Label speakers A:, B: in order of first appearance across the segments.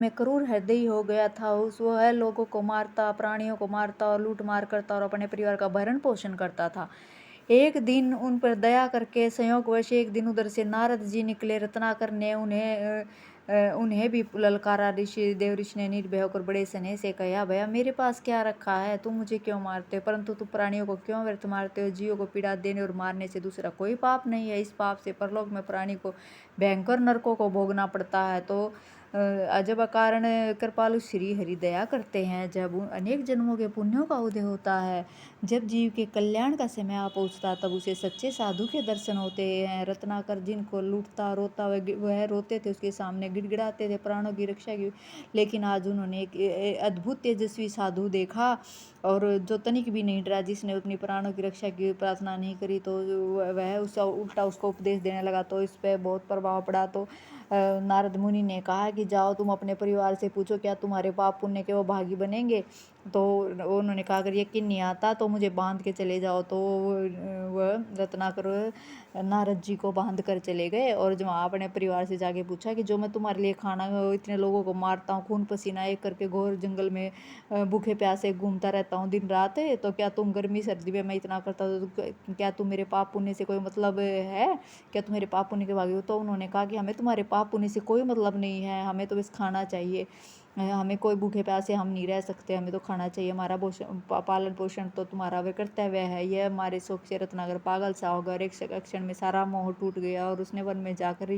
A: में क्रूर हृदयी हो गया था। उस वह लोगों को मारता, प्राणियों को मारता और लूट मार करता और अपने परिवार का भरण पोषण करता था। एक दिन उन पर दया करके संयोगवश एक दिन उधर से नारद जी निकले। रत्नाकर ने उन्हें भी ललकारा। देव ऋषि ने निर्भय होकर बड़े स्नेह से कहा, भैया मेरे पास क्या रखा है, तुम मुझे क्यों मारते हो, परंतु तुम प्राणियों को क्यों व्यर्थ मारते हो। जीवों को पीड़ा देने और मारने से दूसरा कोई पाप नहीं है। इस पाप से परलोक में प्राणी को भयंकर नरकों को भोगना पड़ता है। तो अजब कारण कृपालु श्री हरि दया करते हैं। जब अनेक जन्मों के पुण्यों का उदय होता है, जब जीव के कल्याण का समय आ पहुँचता, तब उसे सच्चे साधु के दर्शन होते हैं। रत्नाकर जिनको लूटता रोता वह रोते थे, उसके सामने गिड़गिड़ाते थे प्राणों की रक्षा की। लेकिन आज उन्होंने एक अद्भुत तेजस्वी साधु देखा और जो तनिक भी नहीं डरा, जिसने अपनी प्राणों की रक्षा की प्रार्थना नहीं करी, तो वह उसका उल्टा उसको उपदेश देने लगा। तो इस पर बहुत प्रभाव पड़ा। तो नारद मुनि ने कहा कि जाओ तुम अपने परिवार से पूछो क्या तुम्हारे पाप पुण्य के वो भागी बनेंगे। तो उन्होंने कहा अगर यकीन नहीं आता तो मुझे बांध के चले जाओ। तो वह रत्नाकर नारद जी को बांध कर चले गए और जो वहाँ अपने परिवार से जाके पूछा कि जो मैं तुम्हारे लिए खाना इतने लोगों को मारता हूँ, खून पसीना एक करके घोर जंगल में भूखे प्यासे घूमता रहता हूँ दिन रात, तो क्या तुम गर्मी सर्दी में मैं इतना करता हूँ तो क्या तुम मेरे पाप पुण्य से कोई मतलब है, क्या तुम मेरे पाप पुण्य के भागी हो। तो उन्होंने कहा कि हमें तुम्हारे पाप पुण्य से कोई मतलब नहीं है, हमें तो बस खाना चाहिए, हमें कोई भूखे प्यासे हम नहीं रह सकते, हमें तो खाना चाहिए, हमारा पालन पोषण तो तुम्हारा वे कर्तव्य है। यह हमारे शौक से रत्नाकर पागल सा हो गया और एक क्षण में सारा मोह टूट गया और उसने वन में जाकर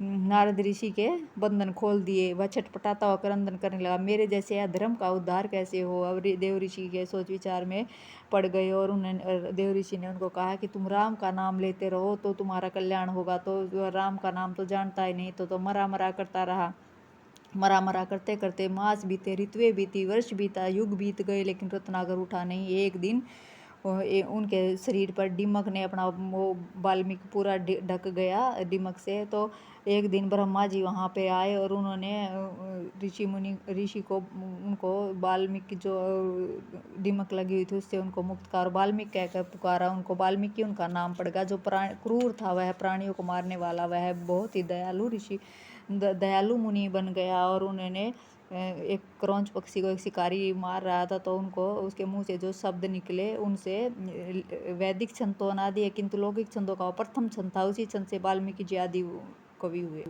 A: नारद ऋषि के बंधन खोल दिए। वह छटपटाता हुआ क्रंदन करने लगा, मेरे जैसे अधर्म का उद्धार कैसे हो। अब देव ऋषि के सोच विचार में पड़ गए और उन्होंने देव ऋषि ने उनको कहा कि तुम राम का नाम लेते रहो तो तुम्हारा कल्याण होगा। तो राम का नाम तो जानता ही नहीं, तो मरा मरा करता रहा। मरा मरा करते करते मास बीते, ऋतुएं बीती, वर्ष बीता, युग बीत गए, लेकिन रत्नाकर उठा नहीं। एक दिन उनके शरीर पर दिमक ने अपना वो वाल्मीकि पूरा ढक गया दिमक से। तो एक दिन ब्रह्मा जी वहाँ पे आए और उन्होंने ऋषि को उनको वाल्मीकि जो दिमक लगी हुई थी उससे उनको मुक्त कर वाल्मीकि कहकर पुकारा। उनको वाल्मीकि उनका नाम पड़ गया। जो क्रूर था वह प्राणियों को मारने वाला, वह बहुत ही दयालु मुनि बन गया। और उन्होंने एक क्रौंच पक्षी को एक शिकारी मार रहा था, तो उनको उसके मुंह से जो शब्द निकले उनसे वैदिक छंद तो अनादि है, किंतु लौकिक छंदों का प्रथम छंद था। उसी छंद से वाल्मीकि जी आदि कवि हुए।